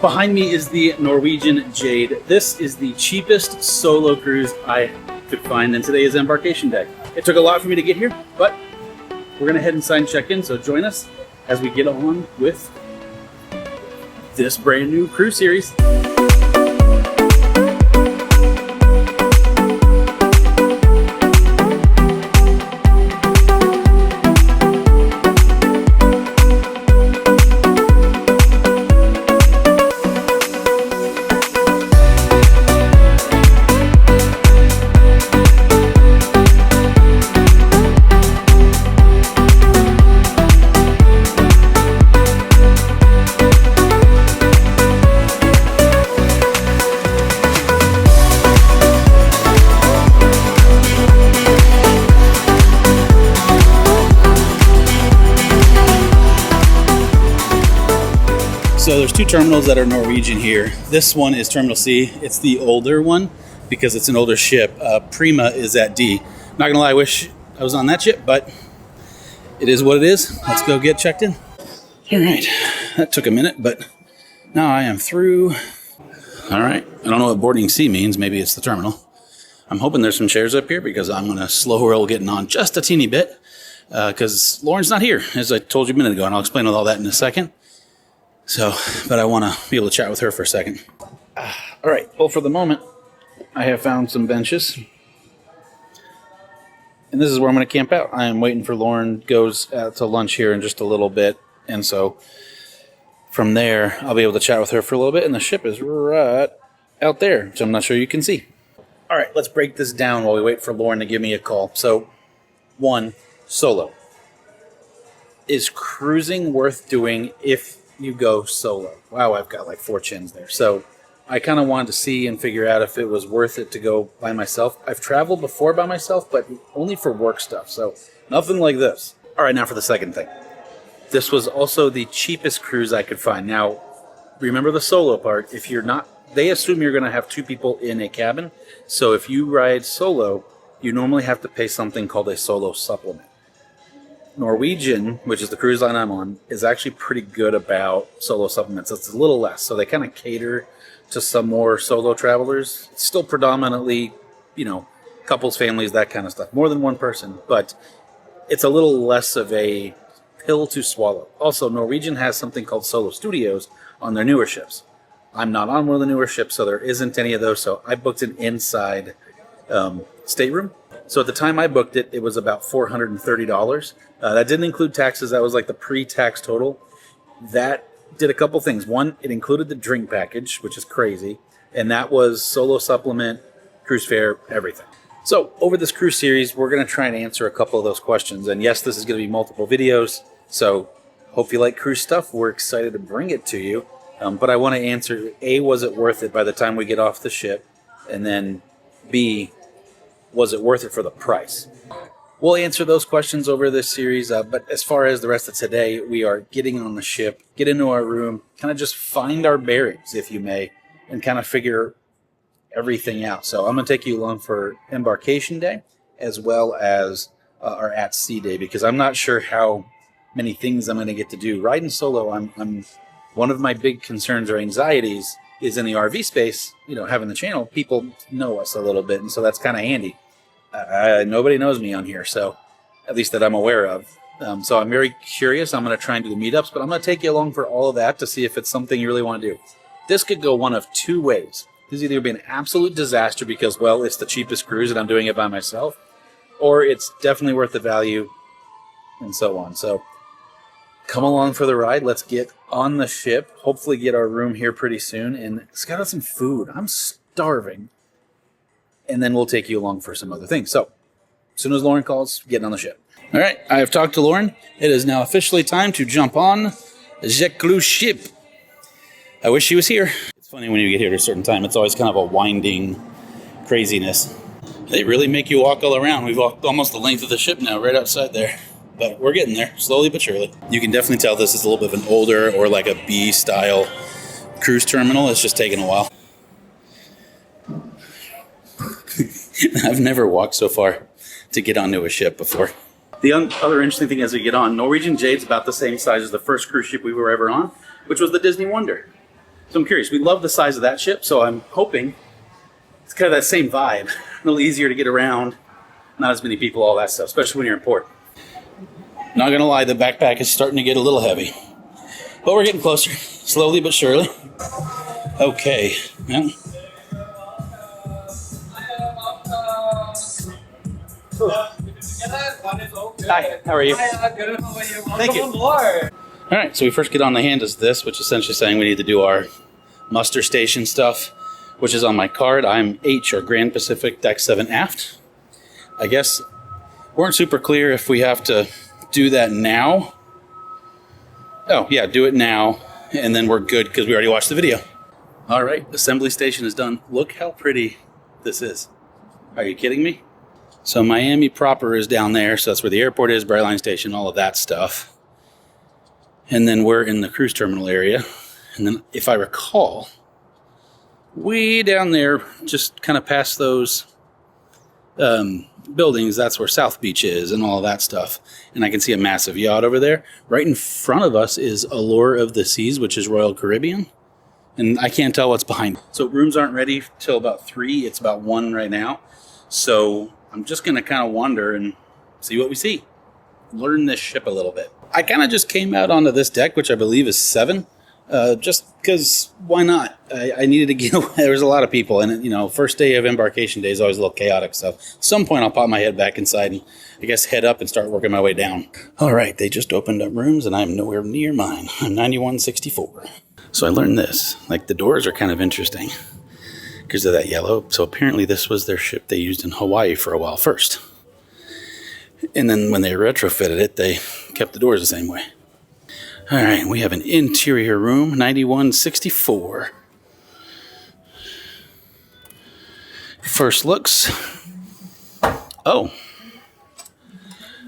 Behind me is the Norwegian Jade. This is the cheapest solo cruise I could find, and today is embarkation day. It took a lot for me to get here, but we're gonna head inside and check in, so join us as we get on with this brand new cruise series. So there's two terminals that are Norwegian here. This one is Terminal C. It's the older one because it's an older ship. Prima is at D. Not gonna lie, I wish I was on that ship, but it is what it is. Let's go get checked in. All right, that took a minute, but now I am through. All right, I don't know what boarding C means. Maybe it's the terminal. I'm hoping there's some chairs up here because I'm gonna slow roll getting on just a teeny bit because Lauren's not here, as I told you a minute ago, and I'll explain all that in a second. So, but I want to be able to chat with her for a second. All right, well, for the moment, I have found some benches. And this is where I'm going to camp out. I am waiting for Lauren goes out to lunch here in just a little bit. And so from there, I'll be able to chat with her for a little bit. And the ship is right out there, which I'm not sure you can see. All right, let's break this down while we wait for Lauren to give me a call. So, one, solo. Is cruising worth doing if you go solo? Wow, I've got like 4 chins there. So I kind of wanted to see and figure out if it was worth it to go by myself. I've traveled before by myself, but only for work stuff. So nothing like this. All right, now for the second thing. This was also the cheapest cruise I could find. Now, remember the solo part. If you're not, they assume you're going to have 2 people in a cabin. So if you ride solo, you normally have to pay something called a solo supplement. Norwegian, which is the cruise line I'm on, is actually pretty good about solo supplements. It's a little less, so they kind of cater to some more solo travelers. It's still predominantly, couples, families, that kind of stuff. More than one person, but it's a little less of a pill to swallow. Also, Norwegian has something called solo studios on their newer ships. I'm not on one of the newer ships, so there isn't any of those, so I booked an inside stateroom. So at the time I booked it, it was about $430. That didn't include taxes. That was like the pre-tax total. That did a couple things. One, it included the drink package, which is crazy. And that was solo supplement, cruise fare, everything. So over this cruise series, we're going to try and answer a couple of those questions. And yes, this is going to be multiple videos. So hope you like cruise stuff. We're excited to bring it to you. But I want to answer, A, was it worth it by the time we get off the ship? And then B, was it worth it for the price? We'll answer those questions over this series, but as far as the rest of today, we are getting on the ship, get into our room, kind of just find our bearings, if you may, and kind of figure everything out. So I'm going to take you along for embarkation day, as well as our at sea day, because I'm not sure how many things I'm going to get to do. Riding solo, I'm one of my big concerns or anxieties is in the RV space, having the channel, people know us a little bit, and so that's kind of handy. Nobody knows me on here, so at least that I'm aware of. So I'm very curious. I'm going to try and do the meetups, but I'm going to take you along for all of that to see if it's something you really want to do. This could go one of 2 ways. This is either be an absolute disaster because, well, it's the cheapest cruise and I'm doing it by myself, or it's definitely worth the value, and so on. So come along for the ride. Let's get on the ship, hopefully get our room here pretty soon, and scout out some food. I'm starving. And then we'll take you along for some other things. So, as soon as Lauren calls, getting on the ship. All right, I have talked to Lauren. It is now officially time to jump on the cruise ship. I wish she was here. It's funny when you get here at a certain time. It's always kind of a winding craziness. They really make you walk all around. We've walked almost the length of the ship now, right outside there. But we're getting there, slowly but surely. You can definitely tell this is a little bit of an older or like a B-style cruise terminal. It's just taking a while. I've never walked so far to get onto a ship before. The other interesting thing as we get on, Norwegian Jade's about the same size as the first cruise ship we were ever on, which was the Disney Wonder. So I'm curious. We love the size of that ship, so I'm hoping it's kind of that same vibe. A little easier to get around, not as many people, all that stuff, especially when you're in port. Not gonna lie, the backpack is starting to get a little heavy, but we're getting closer, slowly but surely. Okay. Yeah. Hi, how are you? Thank you. All right, so we first get on the hand is this, which is essentially saying we need to do our muster station stuff, which is on my card. I'm H, or Grand Pacific, Deck 7 Aft. I guess weren't super clear if we have to do that now. Oh, yeah, do it now, and then we're good because we already watched the video. All right, assembly station is done. Look how pretty this is. Are you kidding me? So Miami proper is down there, so that's where the airport is, Brightline Station, all of that stuff. And then we're in the cruise terminal area. And then, if I recall, way down there, just kind of past those buildings, that's where South Beach is and all of that stuff. And I can see a massive yacht over there. Right in front of us is Allure of the Seas, which is Royal Caribbean. And I can't tell what's behind. So rooms aren't ready till about 3. It's about 1 right now. So I'm just going to kind of wander and see what we see. Learn this ship a little bit. I kind of just came out onto this deck, which I believe is 7. Just because, why not? I needed to get away. There was a lot of people, and you know, first day of embarkation day is always a little chaotic. So at some point I'll pop my head back inside and I guess head up and start working my way down. All right, they just opened up rooms and I'm nowhere near mine. I'm 9164. So I learned this, like the doors are kind of interesting because of that yellow. So apparently this was their ship they used in Hawaii for a while first. And then when they retrofitted it, they kept the doors the same way. All right, we have an interior room, 9164. First looks. Oh,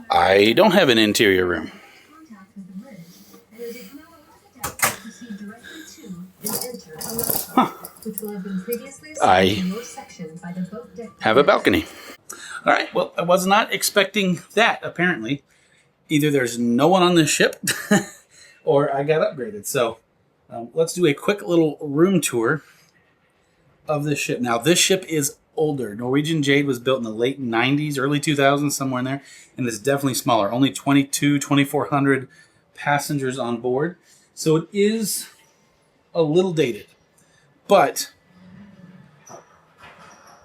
I don't have an interior room. Huh. I have a balcony. All right, well, I was not expecting that, apparently. Either there's no one on this ship, or I got upgraded. So let's do a quick little room tour of this ship. Now, this ship is older. Norwegian Jade was built in the late 90s, early 2000s, somewhere in there. And it's definitely smaller. Only 2,400 passengers on board. So it is a little dated. But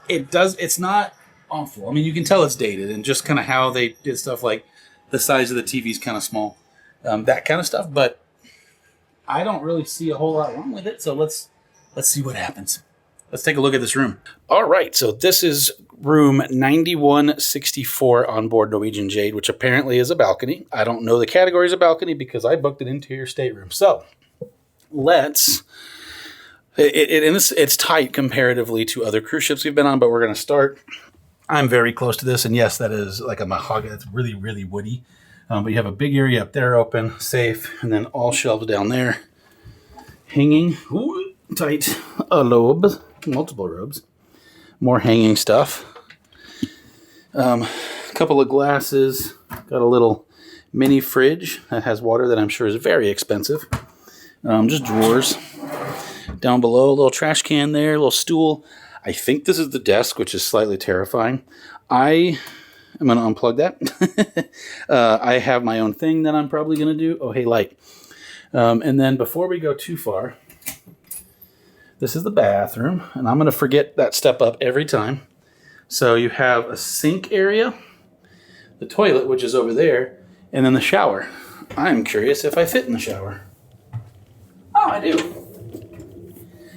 it's not awful. I mean, you can tell it's dated. And just kind of how they did stuff, like the size of the TV is kind of small. That kind of stuff. But I don't really see a whole lot wrong with it. So let's see what happens. Let's take a look at this room. All right, so this is room 9164 on board Norwegian Jade, which apparently is a balcony. I don't know the categories of balcony because I booked an interior stateroom. So it's tight comparatively to other cruise ships we've been on, but we're going to start. I'm very close to this, and yes, that is like a mahogany. It's really, really woody. But you have a big area up there open, safe, and then all shelves down there. Hanging, ooh, tight, a lobe, multiple robes, more hanging stuff. A couple of glasses, got a little mini fridge that has water that I'm sure is very expensive. Just drawers. Down below, a little trash can there, a little stool. I think this is the desk, which is slightly terrifying. I'm going to unplug that. I have my own thing that I'm probably going to do. Oh, hey, light. And then before we go too far, this is the bathroom, and I'm going to forget that step up every time. So you have a sink area, the toilet, which is over there, and then the shower. I'm curious if I fit in the shower. Oh, I do.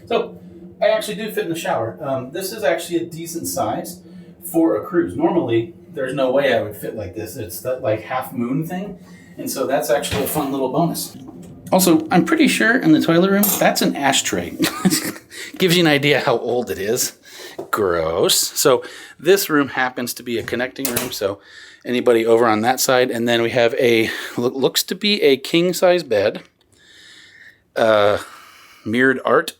So I actually do fit in the shower. This is actually a decent size for a cruise. Normally, there's no way I would fit like this. It's that like half moon thing, and so that's actually a fun little bonus. Also, I'm pretty sure in the toilet room, that's an ashtray. Gives you an idea how old it is. Gross. So this room happens to be a connecting room, so anybody over on that side. And then we have looks to be a king-size bed. Mirrored art.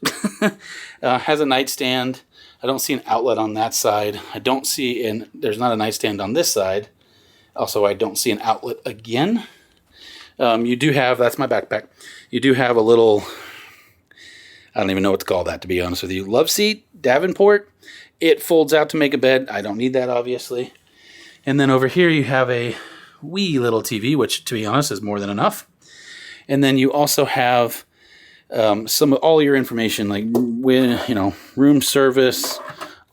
Has a nightstand. I don't see an outlet on that side. There's not a nightstand on this side. Also, I don't see an outlet again. You do have, that's my backpack. You do have a little, I don't even know what to call that, to be honest with you. Love seat, Davenport. It folds out to make a bed. I don't need that, obviously. And then over here you have a wee little TV, which, to be honest, is more than enough. And then you also have all your information, like room service,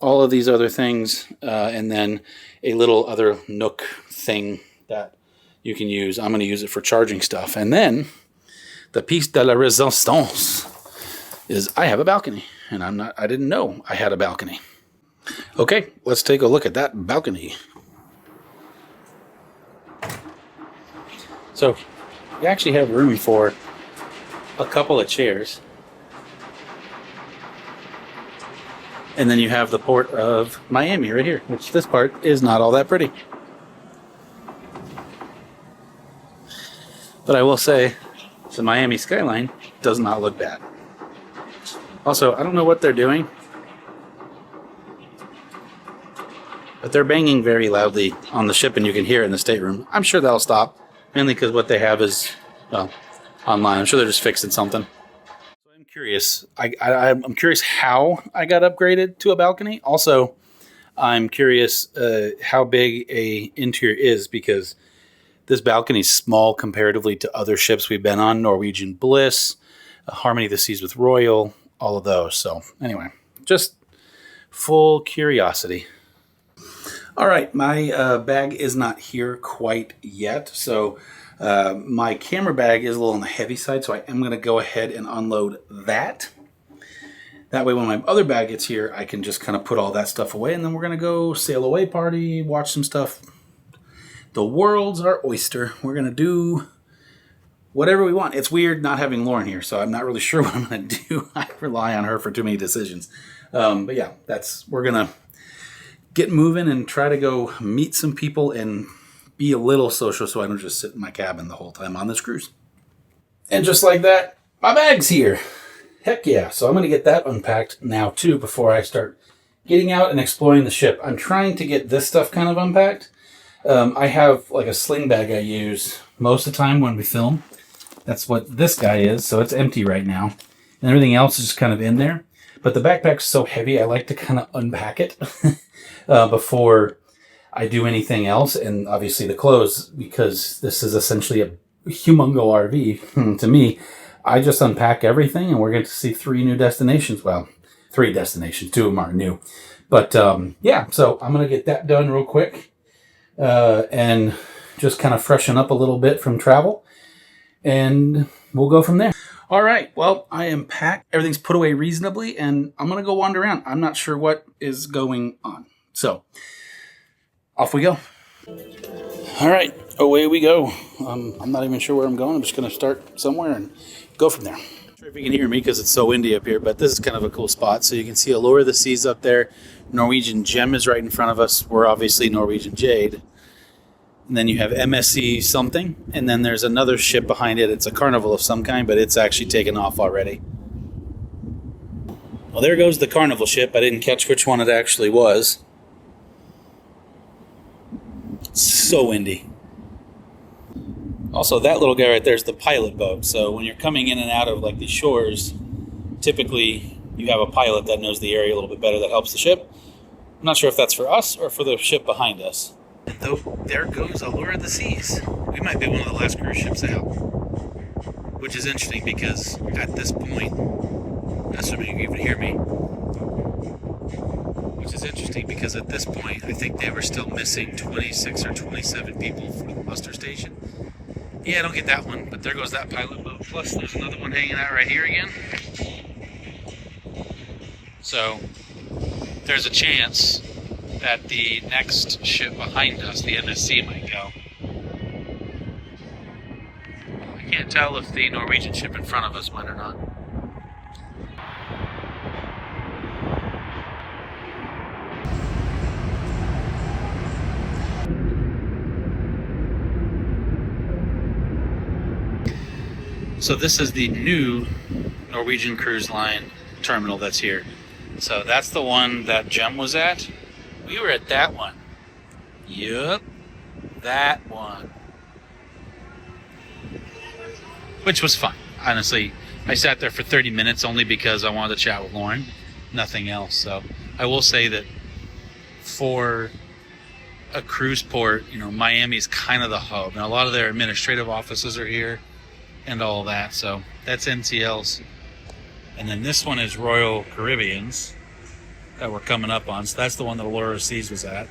all of these other things, and then a little other nook thing that you can use. I'm going to use it for charging stuff. And then the piece de la resistance is I have a balcony, and I didn't know I had a balcony. Okay, let's take a look at that balcony. So you actually have room for a couple of chairs. And then you have the port of Miami right here, which this part is not all that pretty. But I will say, the Miami skyline does not look bad. Also, I don't know what they're doing, but they're banging very loudly on the ship, and you can hear it in the stateroom. I'm sure that'll stop, mainly because what they have is, well, online. I'm sure they're just fixing something. So I'm curious. I'm curious how I got upgraded to a balcony. Also, I'm curious how big a interior is, because this balcony is small comparatively to other ships we've been on. Norwegian Bliss, Harmony of the Seas with Royal, all of those. So anyway, just full curiosity. All right, my bag is not here quite yet. So my camera bag is a little on the heavy side, so I am going to go ahead and unload that. That way when my other bag gets here, I can just kind of put all that stuff away, and then we're going to go sail away party, watch some stuff. The world's our oyster. We're going to do whatever we want. It's weird not having Lauren here, so I'm not really sure what I'm going to do. I rely on her for too many decisions. But yeah, we're going to get moving and try to go meet some people and be a little social, so I don't just sit in my cabin the whole time on this cruise. And just like that, my bag's here. Heck yeah. So I'm going to get that unpacked now too before I start getting out and exploring the ship. I'm trying to get this stuff kind of unpacked. I have like a sling bag I use most of the time when we film. That's what this guy is, so it's empty right now. And everything else is just kind of in there. But the backpack's so heavy, I like to kind of unpack it before I do anything else. And obviously the clothes, because this is essentially a humongo RV to me. I just unpack everything, and we're going to see 3 new destinations. Well, 3 destinations. 2 of them aren't new. But yeah, so I'm going to get that done real quick. And just kind of freshen up a little bit from travel, and we'll go from there. All right, well, I am packed. Everything's put away reasonably, and I'm going to go wander around. I'm not sure what is going on. So, off we go. All right, away we go. I'm not even sure where I'm going. I'm just going to start somewhere and go from there. I'm not sure if you can hear me because it's so windy up here, but this is kind of a cool spot. So you can see Allure of the Seas up there. Norwegian Gem is right in front of us. We're obviously Norwegian Jade. And then you have MSC something, and then there's another ship behind it. It's a Carnival of some kind, but it's actually taken off already. Well, there goes the Carnival ship. I didn't catch which one it actually was. It's so windy. Also, that little guy right there is the pilot boat. So when you're coming in and out of like these shores, typically you have a pilot that knows the area a little bit better that helps the ship. I'm not sure if that's for us or for the ship behind us. And there goes Allure of the Seas. We might be one of the last cruise ships out. Which is interesting because at this point, assuming you can even hear me, which is interesting because at this point, I think they were still missing 26 or 27 people for the muster station. Yeah, I don't get that one, but there goes that pilot boat. Plus, there's another one hanging out right here again. So, there's a chance that the next ship behind us, the MSC, might go. I can't tell if the Norwegian ship in front of us went or not. So this is the new Norwegian Cruise Line terminal that's here. So that's the one that Gem was at. We were at that one. Yup, that one. Which was fun. Honestly, I sat there for 30 minutes only because I wanted to chat with Lauren, nothing else. So I will say that for a cruise port, you know, Miami's kind of the hub, and a lot of their administrative offices are here and all that. So that's NCL's. And then this one is Royal Caribbean's that we're coming up on. So that's the one that Allure Seas was at.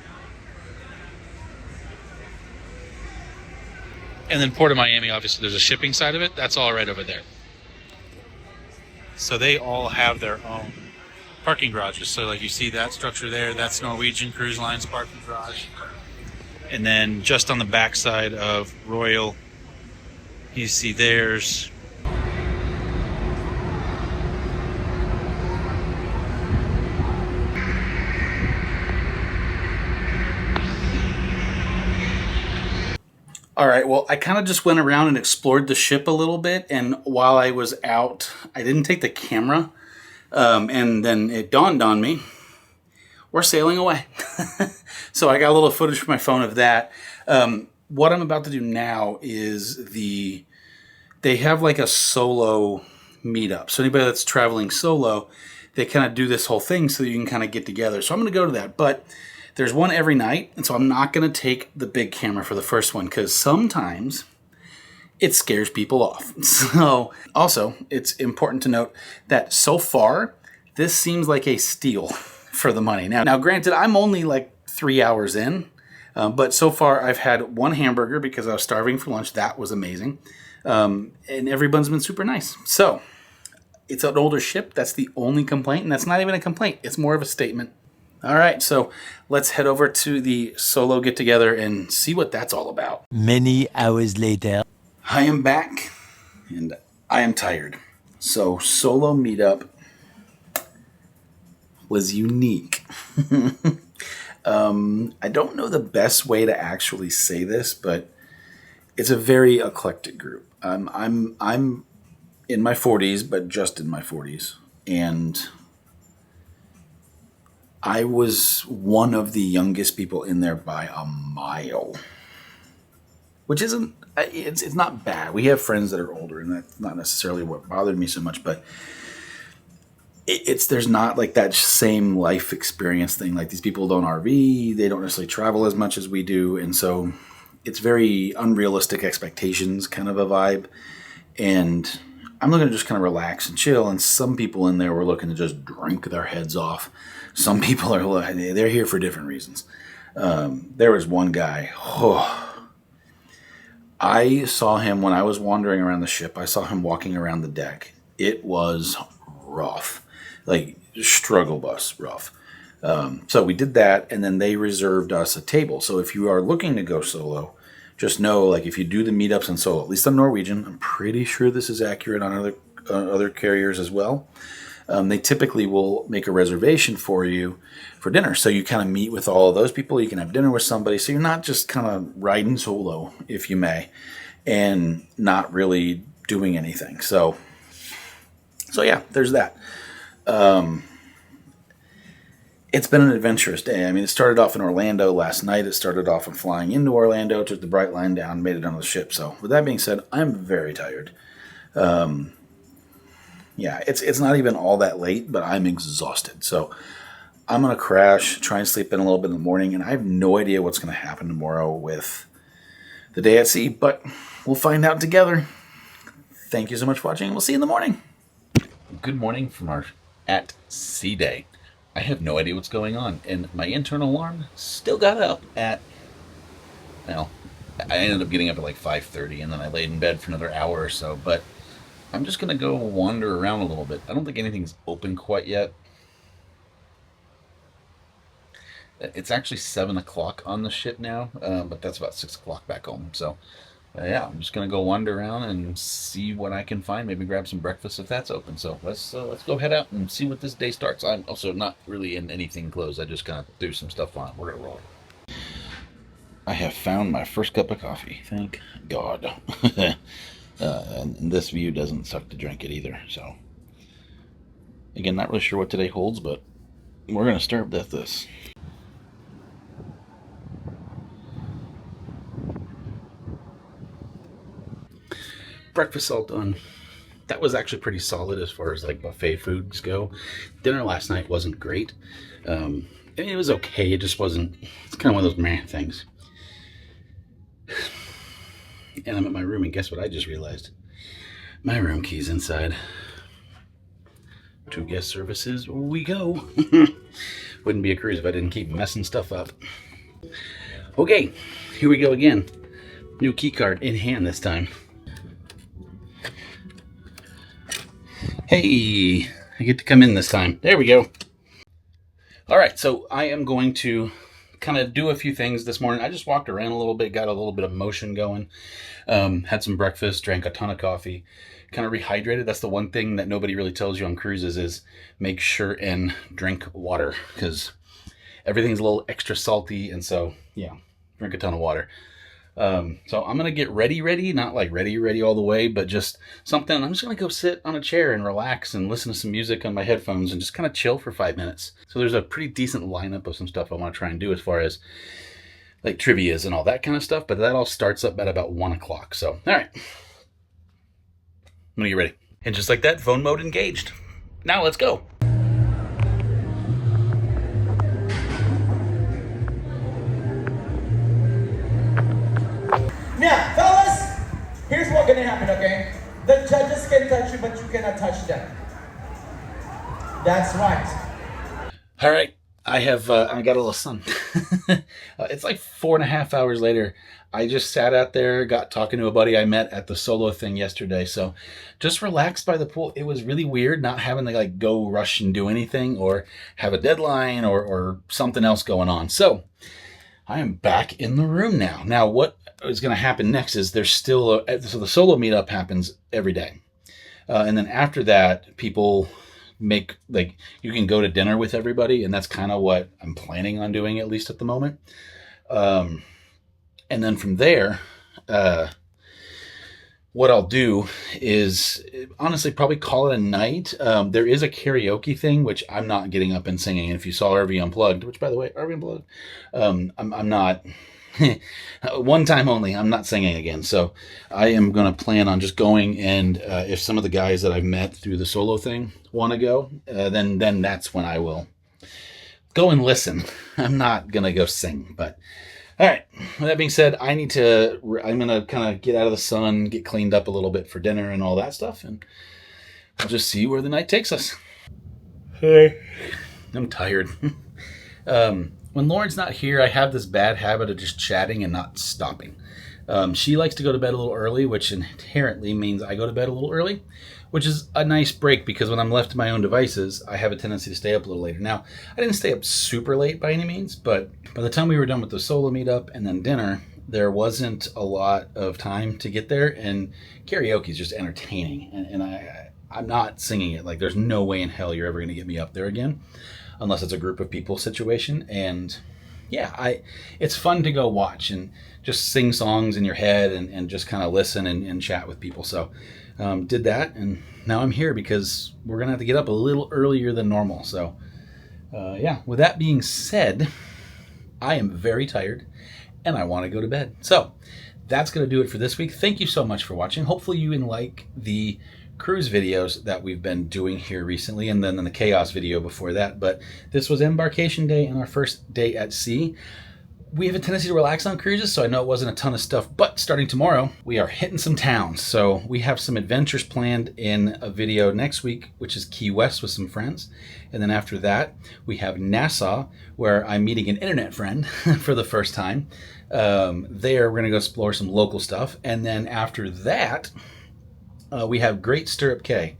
And then Port of Miami, obviously, there's a shipping side of it. That's all right over there. So they all have their own parking garages. So like you see that structure there, that's Norwegian Cruise Line's parking garage. And then just on the backside of Royal, you see theirs. All right, well, I kind of just went around and explored the ship a little bit, and while I was out, I didn't take the camera, and then it dawned on me, we're sailing away. So I got a little footage from my phone of that. What I'm about to do now is they have like a solo meetup. So anybody that's traveling solo, they kind of do this whole thing so you can kind of get together. So I'm going to go to that, but there's one every night, and so I'm not going to take the big camera for the first one because sometimes it scares people off. So also, it's important to note that so far, this seems like a steal for the money. Now granted, I'm only like 3 hours in, but so far I've had one hamburger because I was starving for lunch. That was amazing. And everyone's been super nice. So it's an older ship. That's the only complaint, and that's not even a complaint. It's more of a statement. All right, so let's head over to the solo get-together and see what that's all about. Many hours later. I am back, and I am tired. So solo meetup was unique. I don't know the best way to actually say this, but it's a very eclectic group. I'm in my 40s, but just in my 40s, and I was one of the youngest people in there by a mile, which isn't, it's not bad. We have friends that are older, and that's not necessarily what bothered me so much, but there's not like that same life experience thing. Like these people don't RV, they don't necessarily travel as much as we do, and so it's very unrealistic expectations kind of a vibe, and I'm looking to just kind of relax and chill, and some people in there were looking to just drink their heads off. Some people are, they're here for different reasons. There was one guy, I saw him when I was wandering around the ship. I saw him walking around the deck. It was rough, like struggle bus rough. So we did that, and then they reserved us a table. So if you are looking to go solo, just know, like if you do the meetups in solo, at least on Norwegian, I'm pretty sure this is accurate on other carriers as well. They typically will make a reservation for you for dinner. So you kind of meet with all of those people. You can have dinner with somebody. So you're not just kind of riding solo, if you may, and not really doing anything. So yeah, there's that. It's been an adventurous day. I mean, it started off in Orlando last night. It started off in flying into Orlando, took the bright line down, made it on the ship. So with that being said, I'm very tired. Yeah, it's not even all that late, but I'm exhausted. So I'm going to crash, try and sleep in a little bit in the morning, and I have no idea what's going to happen tomorrow with the day at sea, but we'll find out together. Thank you so much for watching, and we'll see you in the morning. Good morning from our at sea day. I have no idea what's going on, and my internal alarm still got up at, well, I ended up getting up at like 5:30, and then I laid in bed for another hour or so, but I'm just going to go wander around a little bit. I don't think anything's open quite yet. It's actually 7 o'clock on the ship now, but that's about 6 o'clock back home. So, yeah, I'm just going to go wander around and see what I can find. Maybe grab some breakfast if that's open. So let's go head out and see what this day starts. I'm also not really in anything closed. I just kind of threw some stuff on. We're going to roll. I have found my first cup of coffee. Thank God. And this view doesn't suck to drink it either. So, again, not really sure what today holds, but we're going to start with this. Breakfast all done. that was actually pretty solid as far as like buffet foods go. Dinner last night wasn't great. I mean, it was okay. It just wasn't, it's kind of one of those meh things. And I'm at my room, and guess what I just realized? My room key's inside. To guest services we go. Wouldn't be a cruise if I didn't keep messing stuff up. Okay, here we go again. New key card in hand this time. Hey, I get to come in this time. There we go. All right, so I am going to kind of do a few things this morning. I just walked around a little bit, got a little bit of motion going, had some breakfast, drank a ton of coffee, kind of rehydrated. That's the one thing that nobody really tells you on cruises is make sure and drink water, because everything's a little extra salty. And so, yeah, drink a ton of water. So I'm going to get ready, not like ready all the way, but just something. I'm just going to go sit on a chair and relax and listen to some music on my headphones and just kind of chill for 5 minutes. So there's a pretty decent lineup of some stuff I want to try and do as far as like trivias and all that kind of stuff, but that all starts up at about 1 o'clock. So, all right, I'm going to get ready. And just like that, phone mode engaged. Now let's go. Now, fellas, here's what's gonna happen, okay? The judges can touch you, but you cannot touch them. That's right. All right, I got a little sun. It's like 4.5 hours later. I just sat out there, got talking to a buddy I met at the solo thing yesterday. So just relaxed by the pool. It was really weird not having to like go rush and do anything or have a deadline or something else going on. So I am back in the room now. Now, what is going to happen next is there's still so the solo meetup happens every day. And then after that, people make, like, you can go to dinner with everybody. And that's kind of what I'm planning on doing, at least at the moment. And then from there, what I'll do is honestly probably call it a night. There is a karaoke thing, which I'm not getting up and singing. And if you saw RV Unplugged, which by the way, RV Unplugged, I'm not, one time only, I'm not singing again. So I am going to plan on just going. And if some of the guys that I've met through the solo thing want to go, then that's when I will go and listen. I'm not going to go sing, but all right. With that being said, I'm going to kind of get out of the sun, get cleaned up a little bit for dinner and all that stuff. And I'll just see where the night takes us. Hey. I'm tired. When Lauren's not here, I have this bad habit of just chatting and not stopping. She likes to go to bed a little early, which inherently means I go to bed a little early, which is a nice break because when I'm left to my own devices, I have a tendency to stay up a little later. Now, I didn't stay up super late by any means, but by the time we were done with the solo meetup and then dinner, there wasn't a lot of time to get there, and karaoke is just entertaining, and I'm not singing it. Like, there's no way in hell you're ever going to get me up there again, unless it's a group of people situation. And yeah, it's fun to go watch and just sing songs in your head and just kind of listen and chat with people. So did that, and now I'm here because we're gonna have to get up a little earlier than normal. So yeah, with that being said, I am very tired and I want to go to bed. So that's gonna do it for this week. Thank you so much for watching. Hopefully you like the cruise videos that we've been doing here recently, and then the chaos video before that. But this was embarkation day and our first day at sea. We have a tendency to relax on cruises, so I know it wasn't a ton of stuff, but starting tomorrow, we are hitting some towns. So we have some adventures planned in a video next week, which is Key West with some friends. And then after that, we have Nassau, where I'm meeting an internet friend for the first time. There, we're gonna go explore some local stuff. And then after that, we have Great Stirrup Cay,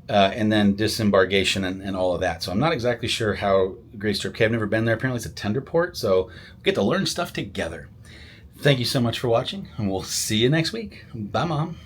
and then disembarkation and all of that. So I'm not exactly sure how Great Stirrup Cay, I've never been there. Apparently it's a tender port, so we'll get to learn stuff together. Thank you so much for watching, and we'll see you next week. Bye, Mom.